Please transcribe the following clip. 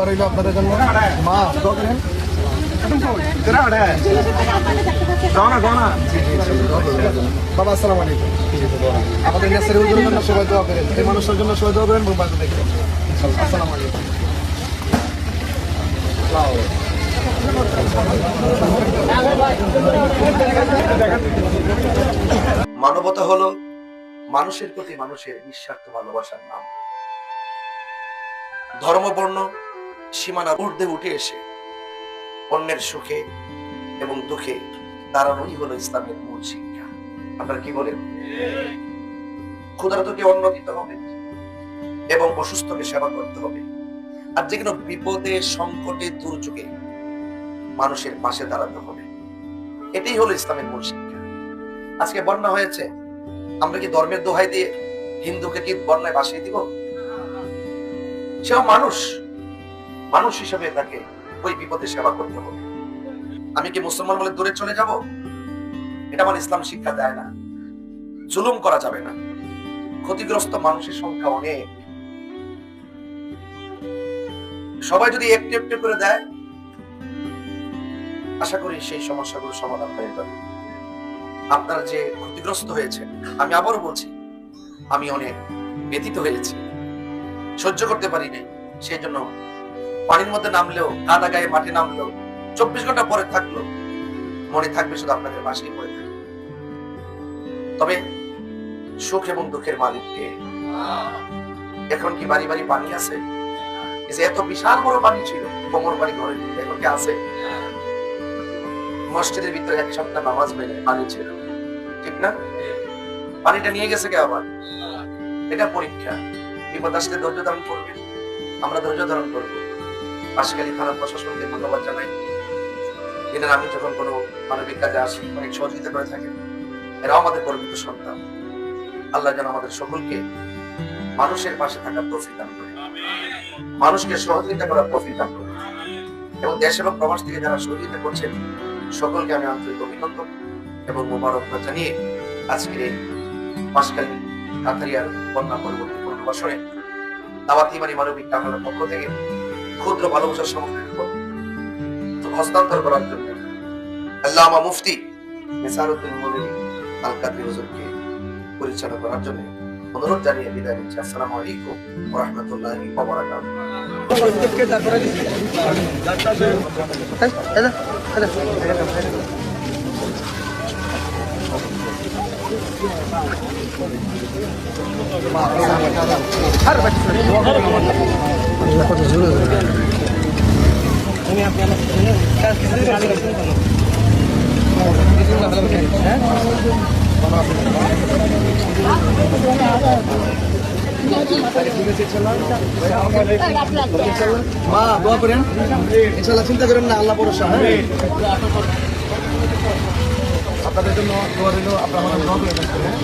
দোয়া রইল আপনাদের জন্য। মা দোয়া করেন। বাবা আসসালামু আলাইকুম। আমাদের নেসারি হুজুরের জন্য সবাই দোয়া করেন, এই মানুষের জন্য সবাই দোয়া করেন, মোবাইল দেখবেন। আসসালামু আলাইকুম। মানবতা হলো মানুষের প্রতি মানুষের নিঃস্বার্থ ভালোবাসার নাম। ধর্ম বর্ণ সীমানা ঊর্ধ্বে উঠে এসে অন্যের সুখে এবং দুঃখে দাঁড়ানোই হলো ইসলামের মূল শিক্ষা। আপনারা কি বলেন? ক্ষুধার্তকে অন্ন দিতে হবে এবং অসুস্থকে সেবা করতে হবে, আর যে কোনো বিপদে সংকটে দুর্যোগে মানুষের পাশে দাঁড়াতে হবে। এটাই হলো ইসলামের মূল শিক্ষা। আজকে বন্যা হয়েছে, আমরা কি ধর্মের দোহাই দিয়ে হিন্দুকে কি বন্যায় ভাসিয়ে দিব? সেও মানুষ, মানুষ হিসেবে তাকে ওই বিপদে সেবা করতে হবে। আমি কি মুসলমান বলে দূরে চলে যাব? এটা আমার ইসলাম শিক্ষা দেয় না। জুলুম করা যাবে না। ক্ষতিগ্রস্ত মানুষের সংখ্যা অনেক। সবাই যদি একটু একটু করে দেয়, আশা করি সেই সমস্যাগুলো সমাধান হয়ে যাবে। আপনারা যে ক্ষতিগ্রস্ত হয়েছে, আমি আবারও বলছি, আমি অনেক ব্যথিত হয়েছি, সহ্য করতে পারি নাই। সেই জন্য পানির মধ্যে নামলেও, কাদা গায়ে মাঠে নামলেও 24 ঘন্টা পরে থাকলো মনে থাকবে শুধু আপনাদের পাশে পড়ে থাকে। তবে সুখ এবং দুঃখের মালিককে। এখন কি বাড়ি বাড়ি পানি আছে? এত বিশাল বড় পানি ছিল, কোমর পানি ঘরে, এখন কি আছে? মসজিদের ভিতরে এক সপ্তাহ নামাজ হয়ে পানি ছিল, ঠিক না? পানিটা নিয়ে গেছে কে আবার? এটা পরীক্ষা। বিপদ আসলে ধৈর্য ধারণ করবে, আমরা ধৈর্য ধারণ করবো। পাশকালী থানা প্রশাসনকে ধন্যবাদ জানাই। এনারা আমি যখন কোনো মানবিক কাজে আসি অনেক সহযোগিতা করে থাকেন। এরাও আমাদের গর্বিত সন্তান। আল্লাহ যেন আমাদের সকলকে মানুষের পাশে থাকার তৌফিক দান করে, মানুষকে সহযোগিতা করার তৌফিক দান করে, এবং দেশ এবং প্রবাস থেকে যারা সহযোগিতা করছেন সকলকে আমি আন্তরিক অভিনন্দন এবং মোবারকবাদ জানিয়ে আজকের এই পাশকালী কাতারিয়ার বন্যা পরবর্তী পুনর্বাসনে দাওয়াত ইমানি মানবিক কাফেলার পক্ষ থেকে ক্ষুদ্র ভালোবাসার সামগ্রী হস্তান্তর করার জন্য আল্লামা মুফতি মেসারউদ্দিন মৌলভী আল কাদরি হুজুরকে পরিচালনা করার জন্য অনুরোধ জানিয়ে বিদায় নিচ্ছি। আসসালামু আলাইকুম ওয়া রাহমাতুল্লাহি ওয়া বারাকাতুহু। মা দোয়া করেন, ইনশাআল্লাহ চিন্তা করেন না, আল্লাহ ভরসা। আপনাদের জন্য দোয়া রইল, আপনারা আমাদের দোয়া করে থাকবেন।